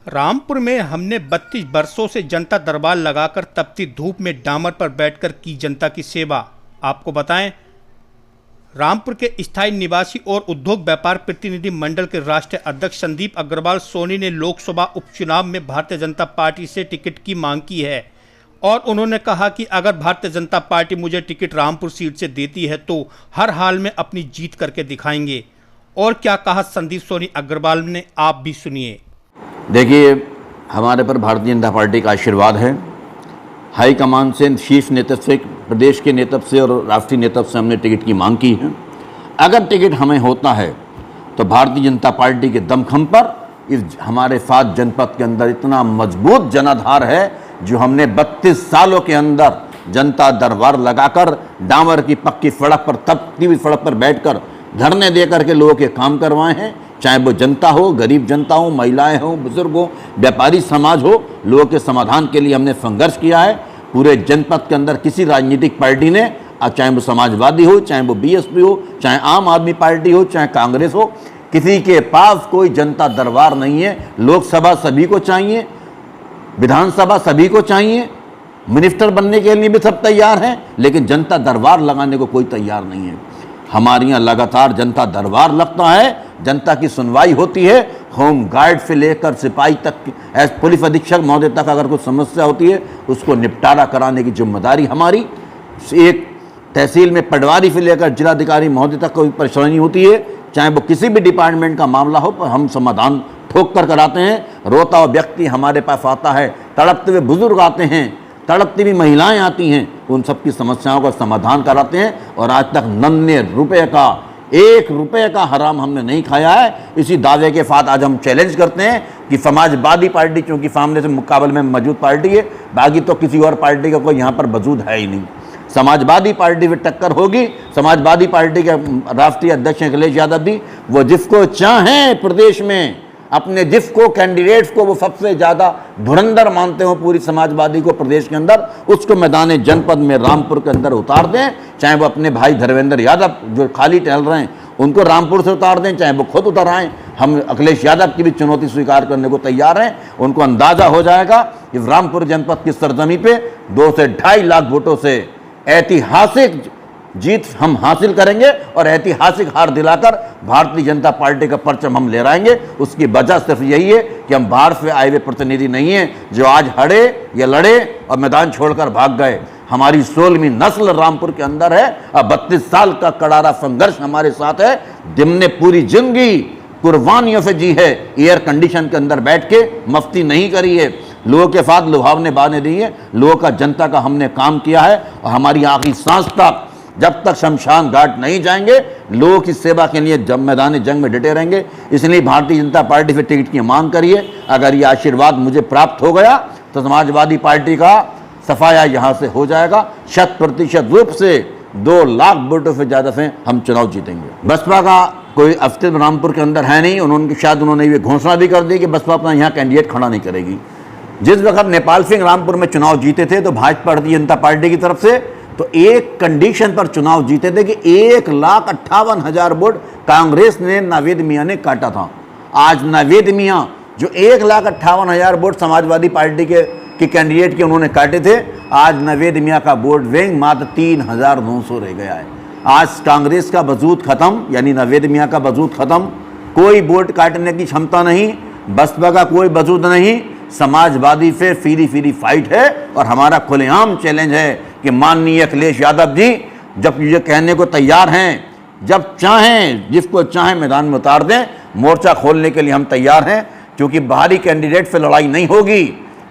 रामपुर में हमने 32 वर्षों से जनता दरबार लगाकर तपती धूप में डामर पर बैठकर की जनता की सेवा। आपको बताएं, रामपुर के स्थायी निवासी और उद्योग व्यापार प्रतिनिधि मंडल के राष्ट्रीय अध्यक्ष संदीप अग्रवाल सोनी ने लोकसभा उपचुनाव में भारतीय जनता पार्टी से टिकट की मांग की है और उन्होंने कहा कि अगर भारतीय जनता पार्टी मुझे टिकट रामपुर सीट से देती है तो हर हाल में अपनी जीत करके दिखाएंगे। और क्या कहा संदीप सोनी अग्रवाल ने, आप भी सुनिए। देखिए, हमारे पर भारतीय जनता पार्टी का आशीर्वाद है। हाईकमान से, शीर्ष नेतृत्व से, प्रदेश के नेतृत्व से और राष्ट्रीय नेतृत्व से हमने टिकट की मांग की है। अगर टिकट हमें होता है तो भारतीय जनता पार्टी के दमखम पर इस हमारे 7 जनपद के अंदर इतना मजबूत जनाधार है जो हमने 32 सालों के अंदर जनता दरबार लगाकर डामर की पक्की सड़क पर, तपती हुई सड़क पर बैठकर धरने दे करके लोगों के काम करवाए हैं। चाहे वो जनता हो, गरीब जनता हो, महिलाएं हो, बुजुर्ग हो, व्यापारी समाज हो, लोगों के समाधान के लिए हमने संघर्ष किया है। पूरे जनपद के अंदर किसी राजनीतिक पार्टी ने, चाहे वो समाजवादी हो, चाहे वो बीएसपी हो, चाहे आम आदमी पार्टी हो, चाहे कांग्रेस हो, किसी के पास कोई जनता दरबार नहीं है। लोकसभा सभी को चाहिए, विधानसभा सभी को चाहिए, मिनिस्टर बनने के लिए भी सब तैयार हैं, लेकिन जनता दरबार लगाने को कोई तैयार नहीं है। हमारे यहाँ लगातार जनता दरबार लगता है, जनता की सुनवाई होती है। होम गार्ड से लेकर सिपाही तक, पुलिस अधीक्षक महोदय तक अगर कोई समस्या होती है उसको निपटारा कराने की जिम्मेदारी हमारी। एक तहसील में पटवारी से लेकर जिलाधिकारी महोदय तक कोई परेशानी होती है, चाहे वो किसी भी डिपार्टमेंट का मामला हो, पर हम समाधान ठोक कर कराते हैं। रोता हुआ व्यक्ति हमारे पास आता है, तड़पते हुए बुजुर्ग आते हैं, तड़पती हुई महिलाएं आती हैं, उन सबकी समस्याओं का समाधान कराते हैं। और आज तक नन्हे रुपए का, 1 रुपये का हराम हमने नहीं खाया है। इसी दावे के साथ आज हम चैलेंज करते हैं कि समाजवादी पार्टी, क्योंकि सामने से मुकाबले में मौजूद पार्टी है, बाकी तो किसी और पार्टी का कोई यहाँ पर वजूद है ही नहीं। समाजवादी पार्टी में टक्कर होगी। समाजवादी पार्टी के राष्ट्रीय अध्यक्ष अखिलेश यादव जी, वो जिसको चाहें प्रदेश में, अपने जिसको कैंडिडेट्स को वो सबसे ज़्यादा धुरंधर मानते हो पूरी समाजवादी को प्रदेश के अंदर, उसको मैदान जनपद में रामपुर के अंदर उतार दें। चाहे वो अपने भाई धर्मेंद्र यादव जो खाली टहल रहे हैं उनको रामपुर से उतार दें, चाहे वो खुद उतर आएँ। हम अखिलेश यादव की भी चुनौती स्वीकार करने को तैयार हैं। उनको अंदाज़ा हो जाएगा कि रामपुर जनपद की सरजमी पे 2 से 2.5 लाख वोटों से ऐतिहासिक जीत हम हासिल करेंगे और ऐतिहासिक हार दिलाकर भारतीय जनता पार्टी का परचम हम ले आएंगे। उसकी वजह सिर्फ यही है कि हम बाहर से आए हुए प्रतिनिधि नहीं हैं जो आज हड़े या लड़े और मैदान छोड़कर भाग गए। हमारी 16वीं नस्ल रामपुर के अंदर है और 32 साल का करारा संघर्ष हमारे साथ है। जिनने पूरी जिंदगी कुर्बानियों से जी है, एयर कंडीशन के अंदर बैठ के मफ्ती नहीं करी है, लोगों के साथ लुभावने बाने दी है, लोगों का, जनता का हमने काम किया है। और हमारी आखिरी सांस तक, जब तक शमशान घाट नहीं जाएंगे, लोगों की सेवा के लिए जब मैदान जंग में डटे रहेंगे। इसलिए भारतीय जनता पार्टी से टिकट की मांग करिए। अगर ये आशीर्वाद मुझे प्राप्त हो गया तो समाजवादी पार्टी का सफाया यहाँ से हो जाएगा। 100% रूप से 2 लाख वोटों से ज़्यादा से हम चुनाव जीतेंगे। बसपा का कोई अस्तित्व रामपुर के अंदर है नहीं। उन्होंने ये घोषणा भी कर दी कि बसपा अपना यहाँ कैंडिडेट खड़ा नहीं करेगी। जिस वक्त नेपाल सिंह रामपुर में चुनाव जीते थे तो भाजपा भारतीय जनता पार्टी की तरफ से तो एक कंडीशन पर चुनाव जीते थे कि 1,58,000 वोट कांग्रेस ने नावेद मियां ने काटा था। आज नावेद मियां जो 1,58,000 वोट समाजवादी पार्टी के कैंडिडेट के उन्होंने काटे थे, आज नावेद मियां का वोट बैंक मात्र 3,900 रह गया है। आज कांग्रेस का वजूद खत्म, यानी नावेद मियां का वजूद खत्म। कोई वोट काटने की क्षमता नहीं, बसपा का कोई वजूद नहीं। समाजवादी से सीधी फाइट है और हमारा खुलेआम चैलेंज है कि माननीय अखिलेश यादव जी जब ये कहने को तैयार हैं, जब चाहें, जिसको चाहें मैदान में उतार दें। मोर्चा खोलने के लिए हम तैयार हैं, क्योंकि बाहरी कैंडिडेट से लड़ाई नहीं होगी।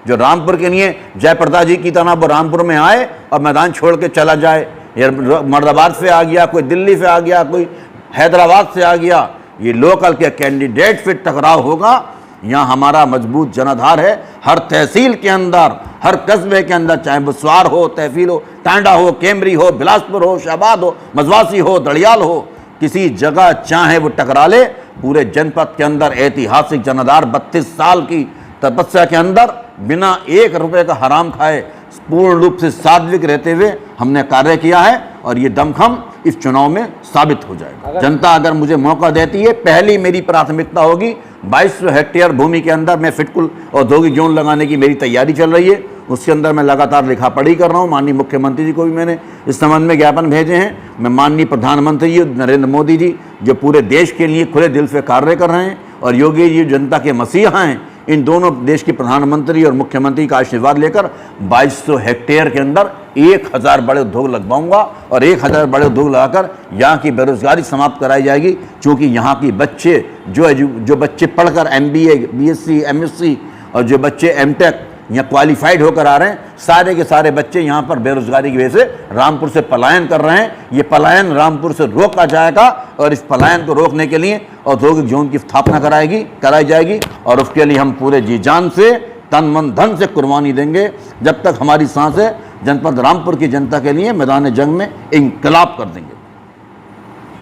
जो रामपुर के लिए जयप्रदा जी की तरह वो रामपुर में आए और मैदान छोड़ के चला जाए, मर्दाबाद से आ गया, कोई दिल्ली से आ गया, कोई हैदराबाद से आ गया, ये लोकल के कैंडिडेट से टकराव होगा। यहाँ हमारा मजबूत जनाधार है। हर तहसील के अंदर, हर कस्बे के अंदर, चाहे वो स्वार हो, तहसील हो, टांडा हो, केमरी हो, बिलासपुर हो, शाहबाद हो, मजवासी हो, दड़ियाल हो, किसी जगह चाहे वो टकरा ले। पूरे जनपद के अंदर ऐतिहासिक जनाधार 32 साल की तपस्या के अंदर बिना 1 रुपये का हराम खाए पूर्ण रूप से सात्विक रहते हुए हमने कार्य किया है और ये दमखम इस चुनाव में साबित हो जाएगा। जनता अगर मुझे मौका देती है, पहली मेरी प्राथमिकता होगी 2200 हेक्टेयर भूमि के अंदर मैं फिटकुल औद्योगिक जोन लगाने की मेरी तैयारी चल रही है। उसके अंदर मैं लगातार लिखा पढ़ी कर रहा हूँ। माननीय मुख्यमंत्री जी को भी मैंने इस संबंध में ज्ञापन भेजे हैं। मैं माननीय प्रधानमंत्री जी नरेंद्र मोदी जी जो पूरे देश के लिए खुले दिल से कार्य कर रहे हैं और योगी जी जनता के मसीहा हैं, इन दोनों देश के प्रधानमंत्री और मुख्यमंत्री का आशीर्वाद लेकर 2200 हेक्टेयर के अंदर 1000 बड़े उद्योग लगवाऊंगा और 1000 बड़े उद्योग लगाकर यहाँ की बेरोजगारी समाप्त कराई जाएगी। क्योंकि यहाँ की बच्चे जो बच्चे पढ़कर MBA, BSc, MSc और जो बच्चे MTech यहाँ क्वालिफाइड होकर आ रहे हैं, सारे के सारे बच्चे यहाँ पर बेरोजगारी की वजह से रामपुर से पलायन कर रहे हैं। ये पलायन रामपुर से रोका जाएगा और इस पलायन को रोकने के लिए औद्योगिक जोन की स्थापना कराई जाएगी और उसके लिए हम पूरे जी जान से, तन मन धन से कुर्बानी देंगे। जब तक हमारी सांस है, जनपद रामपुर की जनता के लिए मैदान जंग में इंकलाब कर देंगे।